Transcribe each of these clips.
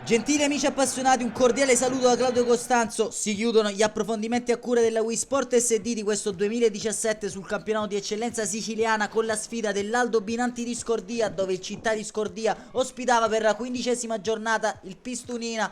Gentili amici appassionati, un cordiale saluto da Claudio Costanzo. Si chiudono gli approfondimenti a cura della Wii Sport SD di questo 2017 sul campionato di eccellenza siciliana con la sfida dell'Aldo Binanti di Scordia, dove il Città di Scordia ospitava per la 15ª giornata il Pistunina.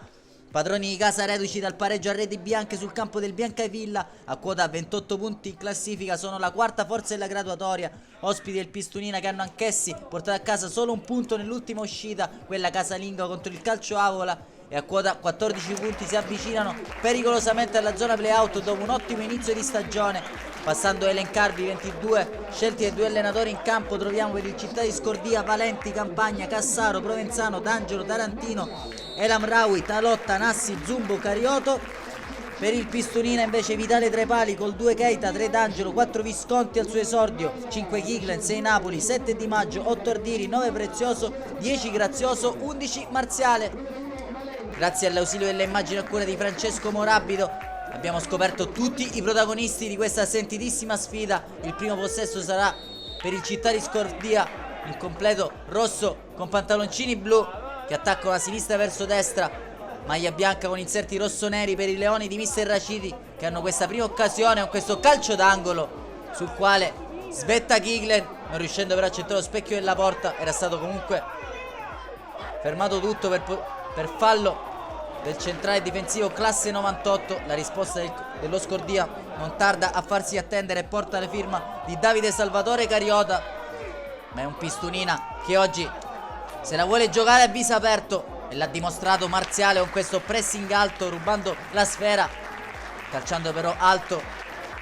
Padroni di casa reduci dal pareggio a reti bianche sul campo del Biancavilla, a quota 28 punti in classifica, sono la quarta forza della graduatoria. Ospiti del Pistunina che hanno anch'essi portato a casa solo un punto nell'ultima uscita, quella casalinga contro il Calcio Avola, e a quota 14 punti si avvicinano pericolosamente alla zona playout dopo un ottimo inizio di stagione. Passando a elencarvi i 22 scelti dai due allenatori in campo, troviamo per il Città di Scordia Valenti, Campagna, Cassaro, Provenzano, D'Angelo, Tarantino, Elam Raui, Talotta, Nassi, Zumbo, Carioto. Per il Pistunina invece Vitale Trepali col 2 Keita, 3 D'Angelo, 4 Visconti al suo esordio, 5 Kiglen, 6 Napoli, 7 Di Maggio, 8 Ardiri, 9 Prezioso, 10 Grazioso, 11 Marziale. Grazie all'ausilio delle immagini a cura di Francesco Morabido abbiamo scoperto tutti i protagonisti di questa sentitissima sfida. Il primo possesso sarà per il Città di Scordia, il completo rosso con pantaloncini blu che attaccano a sinistra verso destra, maglia bianca con inserti rosso-neri per i leoni di Mister Raciti, che hanno questa prima occasione con questo calcio d'angolo sul quale svetta Kiglen, non riuscendo però a centrare lo specchio della porta. Era stato comunque fermato tutto per fallo del centrale difensivo classe 98. La risposta dello Scordia non tarda a farsi attendere e porta la firma di Davide Salvatore Cariota, ma è un Pistunina che oggi se la vuole giocare a viso aperto, e l'ha dimostrato Marziale con questo pressing alto, rubando la sfera, calciando però alto,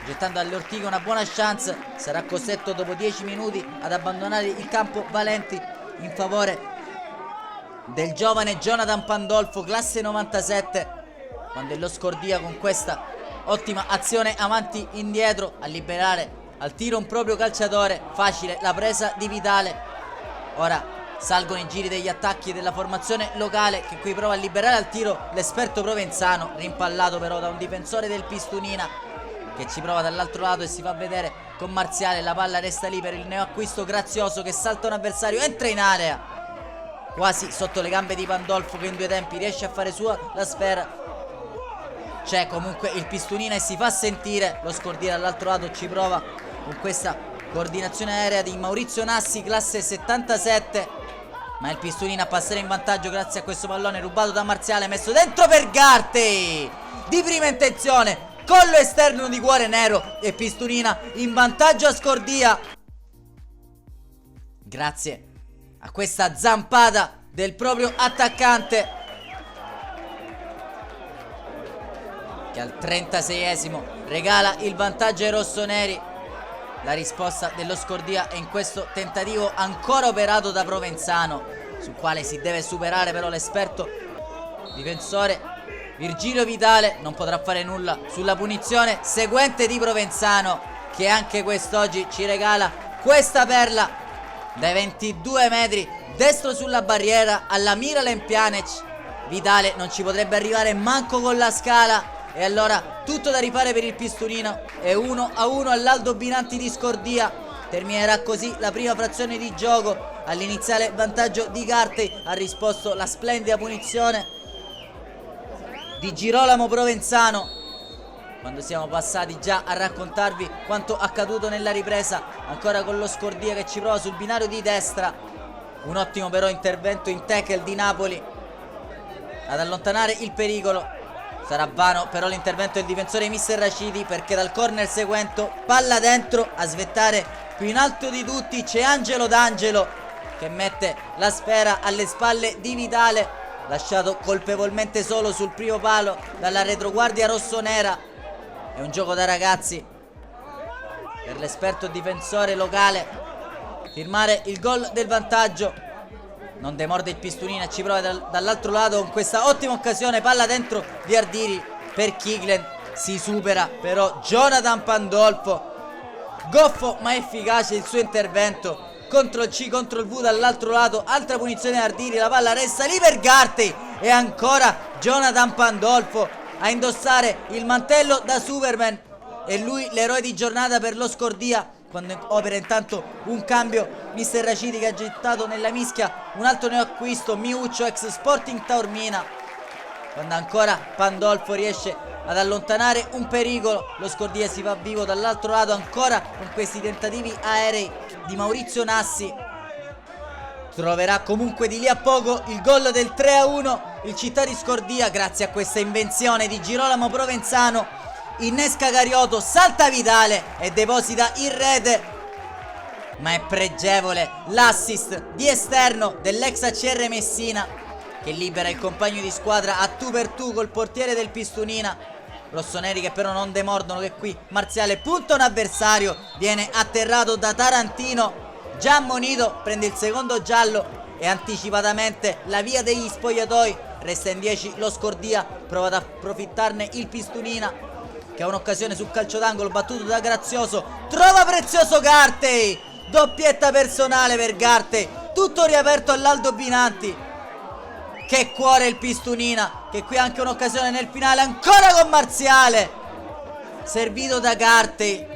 gettando alle ortiche una buona chance. Sarà costretto dopo 10 minuti ad abbandonare il campo Valenti in favore del giovane Jonathan Pandolfo, classe 97, quando è lo Scordia con questa ottima azione avanti indietro a liberare al tiro un proprio calciatore. Facile la presa di Vitale. Ora salgono i giri degli attacchi della formazione locale, che qui prova a liberare al tiro l'esperto Provenzano, rimpallato però da un difensore del Pistunina che ci prova dall'altro lato e si fa vedere con Marziale. La palla resta lì per il neoacquisto Grazioso che salta un avversario, entra in area quasi sotto le gambe di Pandolfo, che in due tempi riesce a fare sua la sfera. C'è comunque il Pistunina e si fa sentire. Lo Scordia dall'altro lato ci prova con questa coordinazione aerea di Maurizio Nassi, classe 77, ma il Pistunina a passare in vantaggio grazie a questo pallone rubato da Marziale, messo dentro per Garte di prima intenzione, collo esterno di cuore nero, e Pistunina in vantaggio a Scordia grazie a questa zampata del proprio attaccante, che al 36esimo regala il vantaggio ai rossoneri. La risposta dello Scordia è in questo tentativo ancora operato da Provenzano, sul quale si deve superare però l'esperto difensore Virgilio Vitale. Non potrà fare nulla sulla punizione seguente di Provenzano, che anche quest'oggi ci regala questa perla dai 22 metri, destro sulla barriera alla Miralem Pjanic. Vitale non ci potrebbe arrivare manco con la scala, e allora tutto da rifare per il Pistunino. E 1-1 all'Aldo Binanti di Scordia. Terminerà così la prima frazione di gioco. All'iniziale vantaggio di Garte ha risposto la splendida punizione di Girolamo Provenzano, quando siamo passati già a raccontarvi quanto accaduto nella ripresa, ancora con lo Scordia che ci prova sul binario di destra. Un ottimo però intervento in tackle di Napoli ad allontanare il pericolo. Sarà vano però l'intervento del difensore Mister Raciti, perché dal corner seguente, palla dentro, a svettare più in alto di tutti c'è Angelo D'Angelo, che mette la sfera alle spalle di Vitale, lasciato colpevolmente solo sul primo palo dalla retroguardia rossonera. È un gioco da ragazzi per l'esperto difensore locale firmare il gol del vantaggio. Non demorde il Pistunina, ci prova dall'altro lato con questa ottima occasione, palla dentro di Ardiri per Kiglen, si supera però Jonathan Pandolfo. Goffo ma efficace il suo intervento, contro il C, contro il V dall'altro lato, altra punizione di Ardiri, la palla resta lì per Garte, e ancora Jonathan Pandolfo a indossare il mantello da Superman, e lui l'eroe di giornata per lo Scordia, quando opera intanto un cambio Mister Raciti, che ha gettato nella mischia un altro neoacquisto, Miuccio, ex Sporting Taormina, quando ancora Pandolfo riesce ad allontanare un pericolo. Lo Scordia si fa vivo dall'altro lato ancora con questi tentativi aerei di Maurizio Nassi. Troverà comunque di lì a poco il gol del 3-1 il Città di Scordia grazie a questa invenzione di Girolamo Provenzano. Innesca Carioto, salta Vitale e deposita in rete, ma è pregevole l'assist di esterno dell'ex ACR Messina, che libera il compagno di squadra a tu per tu col portiere del Pistunina. Rossoneri che però non demordono, che qui Marziale punta un avversario, viene atterrato da Tarantino. Già ammonito prende il secondo giallo e anticipatamente la via degli spogliatoi. Resta in 10 lo Scordia, prova ad approfittarne il Pistunina, che ha un'occasione sul calcio d'angolo battuto da Grazioso. Trova Prezioso Gartey, doppietta personale per Gartey, tutto riaperto all'Aldo Binanti. Che cuore il Pistunina, che qui ha anche un'occasione nel finale, ancora con Marziale, servito da Gartey.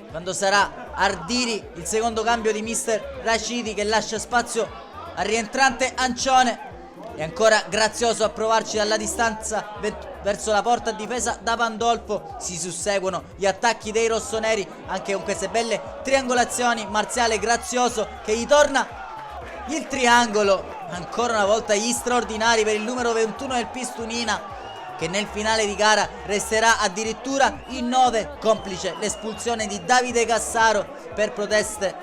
Quando sarà Ardiri il secondo cambio di mister Raciti, che lascia spazio al rientrante Ancione. E ancora Grazioso a provarci dalla distanza verso la porta difesa da Pandolfo. Si susseguono gli attacchi dei rossoneri, anche con queste belle triangolazioni. Marziale Grazioso che gli torna il triangolo. Ancora una volta gli straordinari per il numero 21 del Pistunina, che nel finale di gara resterà addirittura in 9, complice l'espulsione di Davide Cassaro per proteste.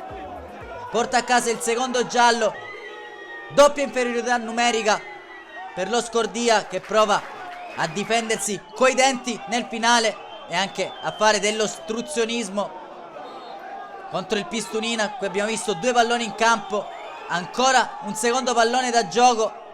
Porta a casa il secondo giallo, doppia inferiorità numerica per lo Scordia, che prova a difendersi coi denti nel finale e anche a fare dell'ostruzionismo contro il Pistunina. Qui abbiamo visto 2 palloni in campo, ancora un secondo pallone da gioco.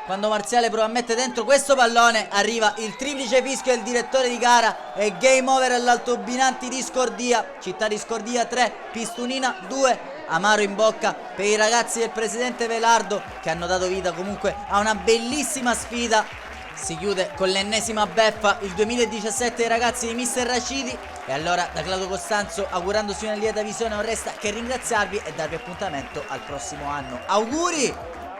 Quando Marziale prova a mettere dentro questo pallone, arriva il triplice fischio del direttore di gara e game over all'Alto Binanti di Scordia. Città di Scordia 3, Pistunina 2. Amaro in bocca per i ragazzi del presidente Velardo, che hanno dato vita comunque a una bellissima sfida. Si chiude con l'ennesima beffa il 2017 dei ragazzi di mister Raciti. E allora da Claudio Costanzo, augurandosi una lieta visione, non resta che ringraziarvi e darvi appuntamento al prossimo anno. Auguri!